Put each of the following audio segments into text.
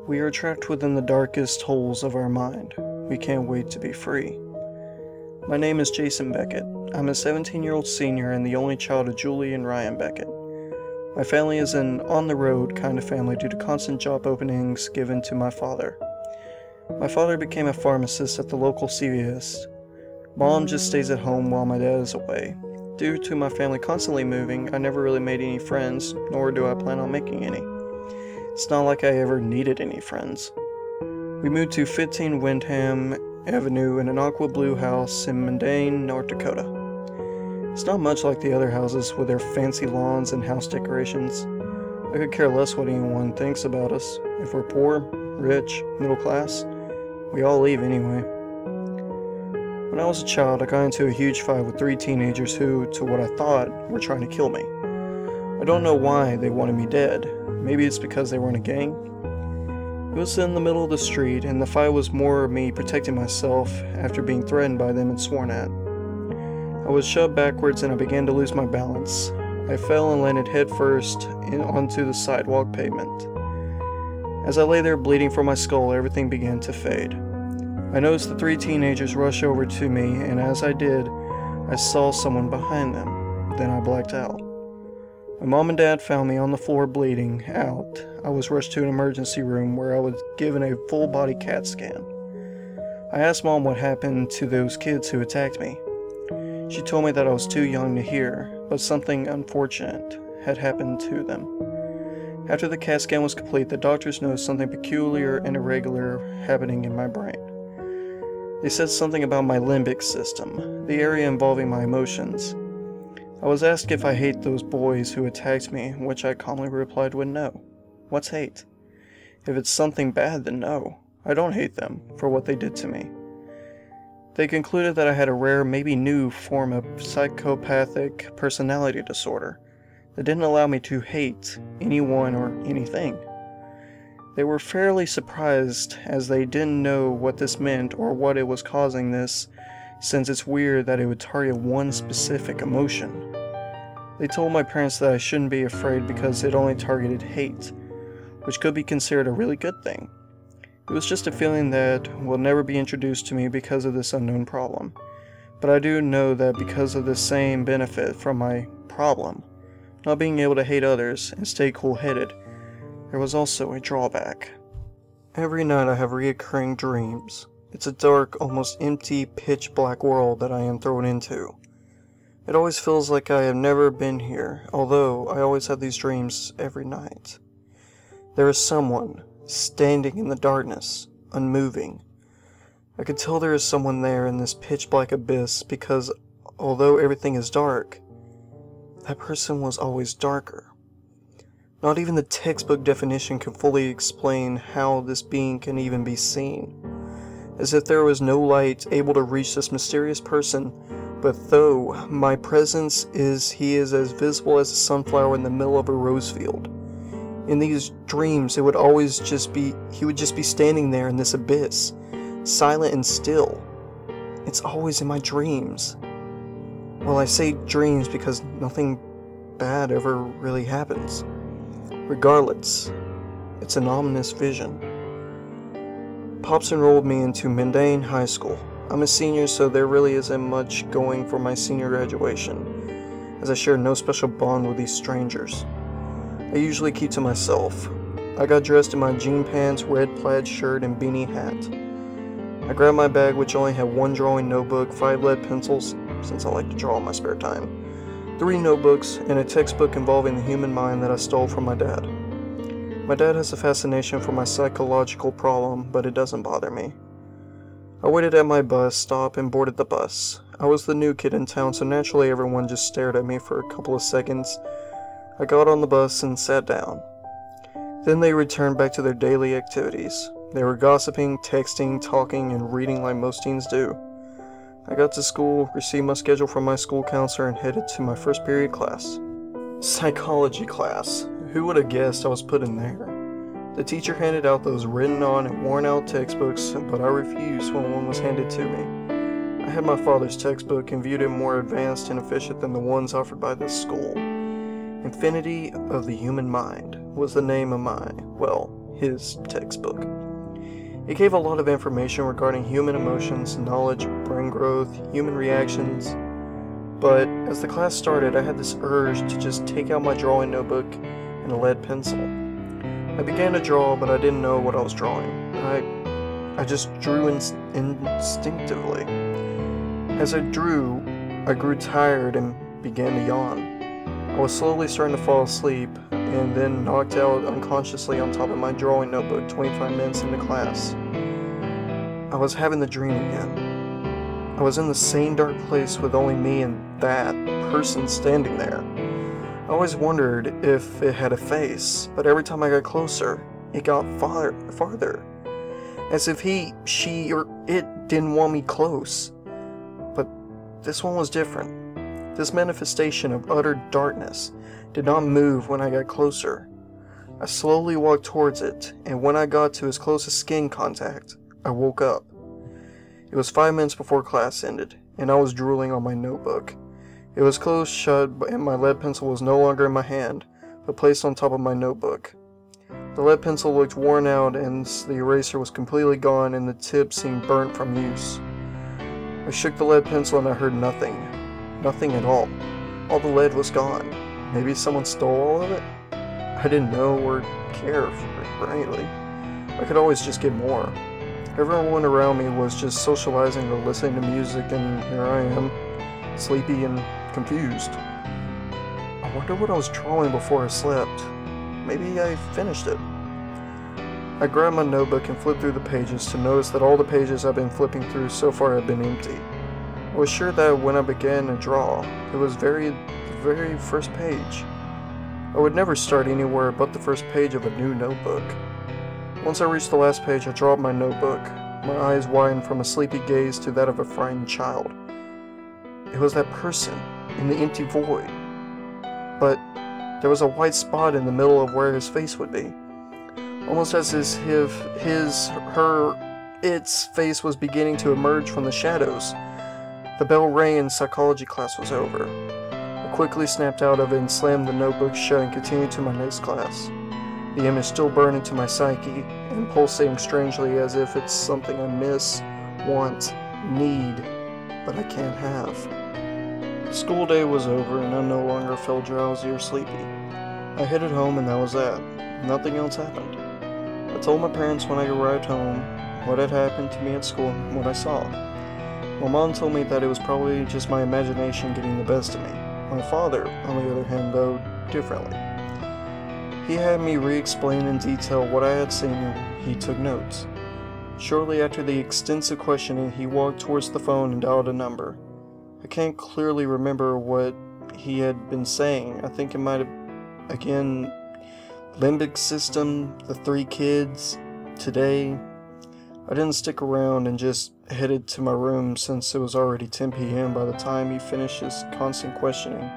We are trapped within the darkest holes of our mind. We can't wait to be free. My name is Jason Beckett. I'm a 17-year-old senior and the only child of Julie and Ryan Beckett. My family is an on-the-road kind of family due to constant job openings given to my father. My father became a pharmacist at the local CVS. Mom just stays at home while my dad is away. Due to my family constantly moving, I never really made any friends, nor do I plan on making any. It's not like I ever needed any friends. We moved to 15 Windham Avenue in an aqua blue house in Mundane, North Dakota. It's not much like the other houses with their fancy lawns and house decorations. I could care less what anyone thinks about us. If we're poor, rich, middle class, we all leave anyway. When I was a child, I got into a huge fight with 3 teenagers who, to what I thought, were trying to kill me. I don't know why they wanted me dead. Maybe it's because they were in a gang? It was in the middle of the street, and the fight was more me protecting myself after being threatened by them and sworn at. I was shoved backwards and I began to lose my balance. I fell and landed headfirst onto the sidewalk pavement. As I lay there bleeding from my skull, everything began to fade. I noticed the 3 teenagers rush over to me, and as I did, I saw someone behind them. Then I blacked out. My mom and dad found me on the floor bleeding out. I was rushed to an emergency room where I was given a full-body CAT scan. I asked Mom what happened to those kids who attacked me. She told me that I was too young to hear, but something unfortunate had happened to them. After the CAT scan was complete, the doctors noticed something peculiar and irregular happening in my brain. They said something about my limbic system, the area involving my emotions. I was asked if I hate those boys who attacked me, which I calmly replied with no. What's hate? If it's something bad, then no. I don't hate them for what they did to me. They concluded that I had a rare, maybe new form of psychopathic personality disorder that didn't allow me to hate anyone or anything. They were fairly surprised as they didn't know what this meant or what it was causing this, since it's weird that it would target one specific emotion. They told my parents that I shouldn't be afraid because it only targeted hate, which could be considered a really good thing. It was just a feeling that will never be introduced to me because of this unknown problem. But I do know that because of the same benefit from my problem, not being able to hate others and stay cool-headed, there was also a drawback. Every night I have reoccurring dreams. It's a dark, almost empty, pitch-black world that I am thrown into. It always feels like I have never been here, although I always have these dreams every night. There is someone standing in the darkness, unmoving. I could tell there is someone there in this pitch-black abyss because, although everything is dark, that person was always darker. Not even the textbook definition can fully explain how this being can even be seen. As if there was no light able to reach this mysterious person, but though my presence he is as visible as a sunflower in the middle of a rose field. In these dreams, he would just be standing there in this abyss, silent and still. It's always in my dreams. Well, I say dreams because nothing bad ever really happens. Regardless, it's an ominous vision. Pops enrolled me into Mundane High School. I'm a senior, so there really isn't much going for my senior graduation, as I share no special bond with these strangers. I usually keep to myself. I got dressed in my jean pants, red plaid shirt, and beanie hat. I grabbed my bag, which only had 1 drawing notebook, 5 lead pencils, since I like to draw in my spare time, 3 notebooks, and a textbook involving the human mind that I stole from my dad. My dad has a fascination for my psychological problem, but it doesn't bother me. I waited at my bus stop and boarded the bus. I was the new kid in town, so naturally everyone just stared at me for a couple of seconds. I got on the bus and sat down. Then they returned back to their daily activities. They were gossiping, texting, talking, and reading like most teens do. I got to school, received my schedule from my school counselor, and headed to my first period class. Psychology class. Who would have guessed I was put in there? The teacher handed out those written on and worn out textbooks, but I refused when one was handed to me. I had my father's textbook and viewed it more advanced and efficient than the ones offered by this school. Infinity of the Human Mind was the name of my, well, his textbook. It gave a lot of information regarding human emotions, knowledge, brain growth, human reactions, but as the class started, I had this urge to just take out my drawing notebook and a lead pencil. I began to draw, but I didn't know what I was drawing. I just drew instinctively. As I drew, I grew tired and began to yawn. I was slowly starting to fall asleep, and then knocked out unconsciously on top of my drawing notebook 25 minutes into class. I was having the dream again. I was in the same dark place with only me and that person standing there. I always wondered if it had a face, but every time I got closer, it got farther. As if he, she, or it didn't want me close. But this one was different. This manifestation of utter darkness did not move when I got closer. I slowly walked towards it, and when I got to its closest skin contact, I woke up. It was 5 minutes before class ended, and I was drooling on my notebook. It was closed shut, and my lead pencil was no longer in my hand, but placed on top of my notebook. The lead pencil looked worn out, and the eraser was completely gone, and the tip seemed burnt from use. I shook the lead pencil, and I heard nothing. Nothing at all. All the lead was gone. Maybe someone stole all of it? I didn't know or care rightly. I could always just get more. Everyone around me was just socializing or listening to music, and here I am, sleepy and confused. I wonder what I was drawing before I slept. Maybe I finished it. I grabbed my notebook and flipped through the pages to notice that all the pages I've been flipping through so far had been empty. I was sure that when I began to draw, it was the very first page. I would never start anywhere but the first page of a new notebook. Once I reached the last page, I dropped my notebook. My eyes widened from a sleepy gaze to that of a frightened child. It was that person, in the empty void. But there was a white spot in the middle of where his face would be. Almost as if its face was beginning to emerge from the shadows. The bell rang and psychology class was over. I quickly snapped out of it and slammed the notebook shut and continued to my next class. The image still burned into my psyche, and pulsating strangely as if it's something I miss, want, need, but I can't have. The school day was over and I no longer felt drowsy or sleepy. I headed home and that was that. Nothing else happened. I told my parents when I arrived home what had happened to me at school and what I saw. My mom told me that it was probably just my imagination getting the best of me. My father, on the other hand, though, differently. He had me re-explain in detail what I had seen and he took notes. Shortly after the extensive questioning, he walked towards the phone and dialed a number. I can't clearly remember what he had been saying. I think it might have, again, limbic system, the 3 kids, today. I didn't stick around and just headed to my room since it was already 10 p.m. by the time he finished his constant questioning.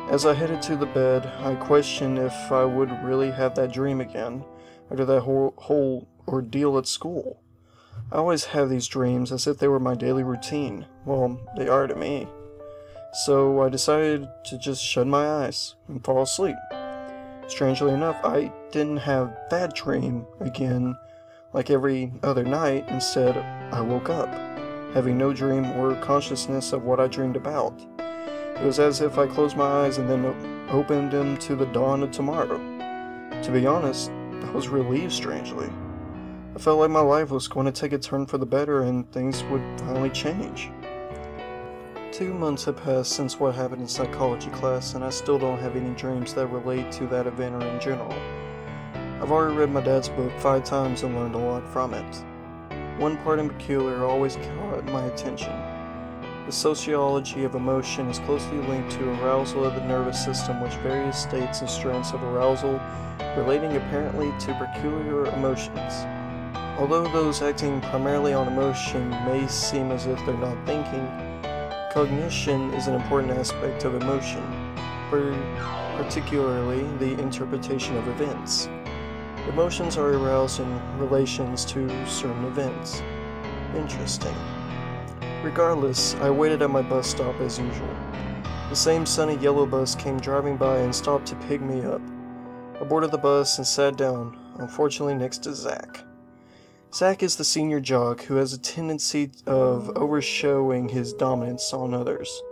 As I headed to the bed, I questioned if I would really have that dream again after that whole ordeal at school. I always have these dreams as if they were my daily routine. Well, they are to me. So I decided to just shut my eyes and fall asleep. Strangely enough, I didn't have that dream again like every other night. Instead, I woke up, having no dream or consciousness of what I dreamed about. It was as if I closed my eyes and then opened them to the dawn of tomorrow. To be honest, I was relieved strangely. I felt like my life was going to take a turn for the better and things would finally change. 2 months have passed since what happened in psychology class, and I still don't have any dreams that relate to that event or in general. I've already read my dad's book 5 times and learned a lot from it. One part in particular always caught my attention. The sociology of emotion is closely linked to arousal of the nervous system, with various states and strengths of arousal relating apparently to peculiar emotions. Although those acting primarily on emotion may seem as if they're not thinking, cognition is an important aspect of emotion, particularly the interpretation of events. Emotions are aroused in relations to certain events. Interesting. Regardless, I waited at my bus stop as usual. The same sunny yellow bus came driving by and stopped to pick me up. I boarded the bus and sat down. unfortunately next to Zach. Zach is the senior jock who has a tendency of overshowing his dominance on others.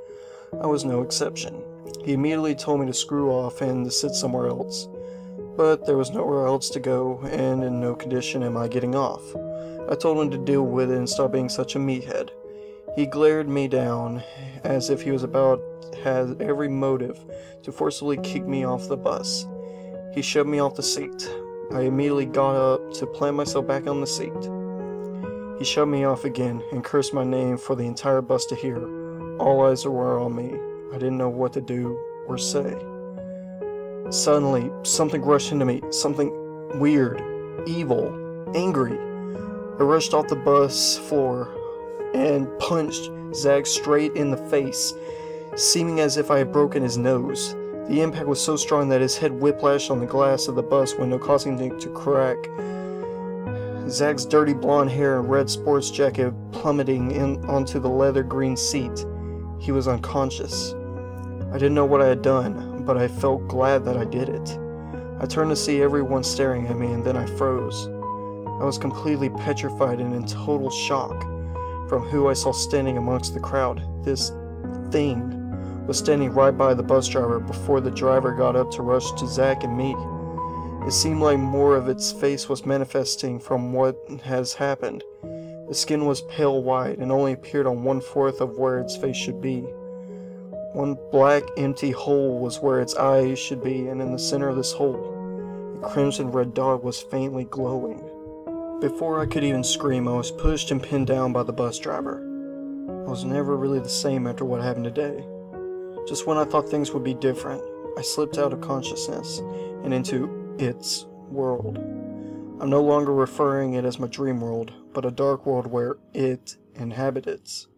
I was no exception. He immediately told me to screw off and to sit somewhere else. But there was nowhere else to go, and in no condition am I getting off. I told him to deal with it and stop being such a meathead. He glared me down as if he was had every motive to forcibly kick me off the bus. He shoved me off the seat. I immediately got up to plant myself back on the seat. He shoved me off again and cursed my name for the entire bus to hear. All eyes were on me. I didn't know what to do or say. Suddenly, something rushed into me. Something weird, evil, angry. I rushed off the bus floor and punched Zach straight in the face, seeming as if I had broken his nose. The impact was so strong that his head whiplashed on the glass of the bus window, causing it to crack. Zach's dirty blonde hair and red sports jacket plummeting onto the leather green seat. He was unconscious. I didn't know what I had done, but I felt glad that I did it. I turned to see everyone staring at me, and then I froze. I was completely petrified and in total shock from who I saw standing amongst the crowd. This thing was standing right by the bus driver before the driver got up to rush to Zach and me. It seemed like more of its face was manifesting from what has happened. The skin was pale white and only appeared on 1/4 of where its face should be. One black empty hole was where its eyes should be, and in the center of this hole, a crimson red dot was faintly glowing. Before I could even scream, I was pushed and pinned down by the bus driver. I was never really the same after what happened today. Just when I thought things would be different, I slipped out of consciousness and into its world. I'm no longer referring it as my dream world, but a dark world where it inhabits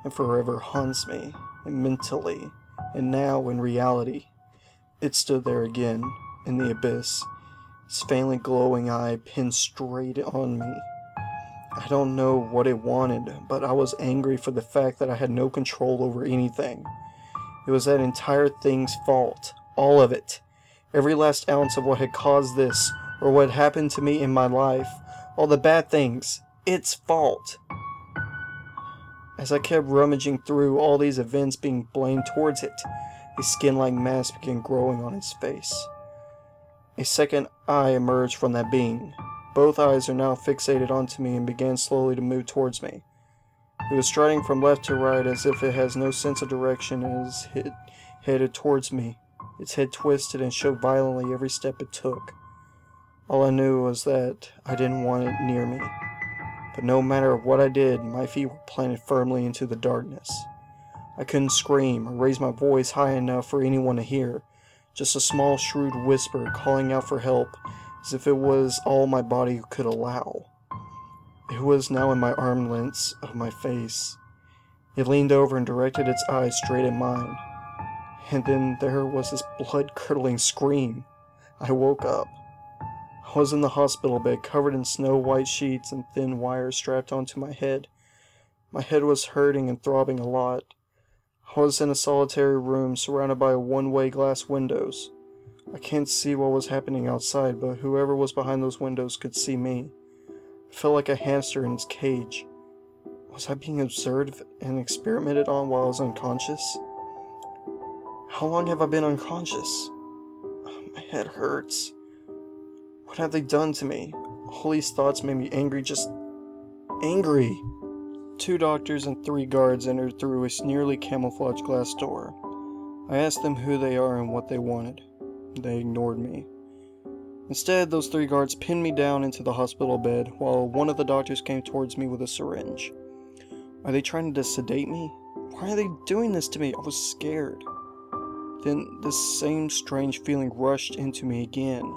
and forever haunts me, and mentally, and now in reality. It stood there again, in the abyss, its faintly glowing eye pinned straight on me. I don't know what it wanted, but I was angry for the fact that I had no control over anything. It was that entire thing's fault, all of it. Every last ounce of what had caused this, or what happened to me in my life, all the bad things, its fault. As I kept rummaging through all these events being blamed towards it, a skin-like mask began growing on its face. A second eye emerged from that being. Both eyes are now fixated onto me and began slowly to move towards me. It was striding from left to right as if it has no sense of direction as it headed towards me. Its head twisted and shook violently every step it took. All I knew was that I didn't want it near me. But no matter what I did, my feet were planted firmly into the darkness. I couldn't scream or raise my voice high enough for anyone to hear. Just a small, shrewd whisper calling out for help, as if it was all my body could allow. It was now in my arm lengths of my face. It leaned over and directed its eyes straight at mine. And then there was this blood-curdling scream. I woke up. I was in the hospital bed, covered in snow-white sheets and thin wires strapped onto my head. My head was hurting and throbbing a lot. I was in a solitary room surrounded by one-way glass windows. I can't see what was happening outside, but whoever was behind those windows could see me. I felt like a hamster in its cage. Was I being observed and experimented on while I was unconscious? How long have I been unconscious? My head hurts. What have they done to me? All these thoughts made me angry, just angry. 2 doctors and 3 guards entered through a nearly camouflaged glass door. I asked them who they are and what they wanted. They ignored me. Instead, those 3 guards pinned me down into the hospital bed while one of the doctors came towards me with a syringe. Are they trying to sedate me? Why are they doing this to me? I was scared. Then this same strange feeling rushed into me again.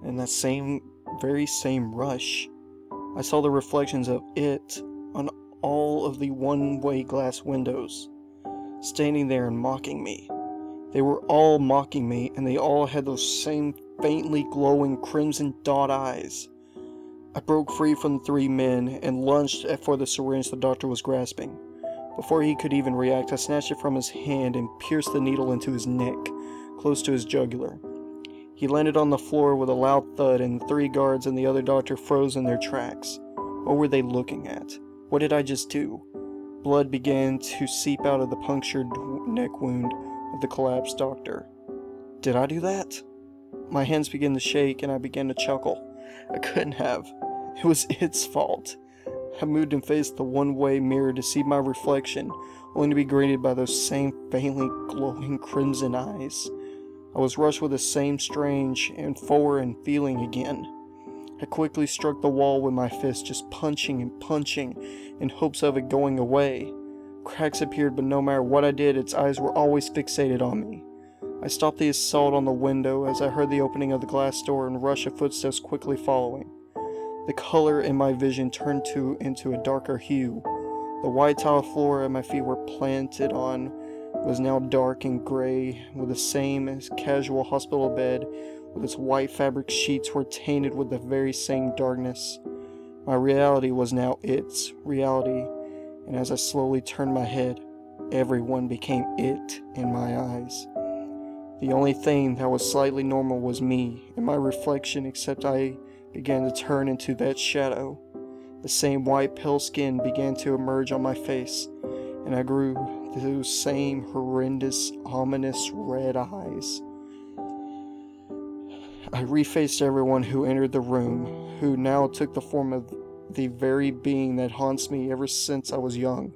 And that very same rush, I saw the reflections of it on all of the one-way glass windows, standing there and mocking me. They were all mocking me, and they all had those same faintly glowing crimson dot eyes. I broke free from the 3 men and lunged for the syringe the doctor was grasping. Before he could even react, I snatched it from his hand and pierced the needle into his neck, close to his jugular. He landed on the floor with a loud thud, and the 3 guards and the other doctor froze in their tracks. What were they looking at? What did I just do? Blood began to seep out of the punctured neck wound of the collapsed doctor. Did I do that? My hands began to shake and I began to chuckle. I couldn't have. It was its fault. I moved and faced the one-way mirror to see my reflection, only to be greeted by those same faintly glowing crimson eyes. I was rushed with the same strange and foreign feeling again. I quickly struck the wall with my fist, just punching and punching in hopes of it going away. Cracks appeared, but no matter what I did, its eyes were always fixated on me. I stopped the assault on the window as I heard the opening of the glass door and rush of footsteps quickly following. The color in my vision turned into a darker hue. The white tile floor at my feet were planted on was now dark and gray, with the same as casual hospital bed, with its white fabric sheets were tainted with the very same darkness. My reality was now its reality, and as I slowly turned my head, everyone became it in my eyes. The only thing that was slightly normal was me and my reflection, except I began to turn into that shadow. The same white pale skin began to emerge on my face, and I grew those same horrendous, ominous red eyes. I refaced everyone who entered the room, who now took the form of the very being that haunts me ever since I was young.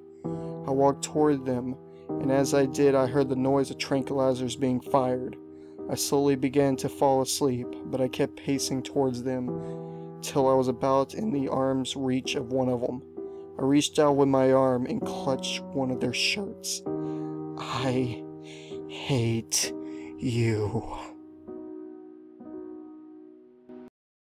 I walked toward them, and as I did, I heard the noise of tranquilizers being fired. I slowly began to fall asleep, but I kept pacing towards them, till I was about in the arm's reach of one of them. I reached out with my arm and clutched one of their shirts. I hate you.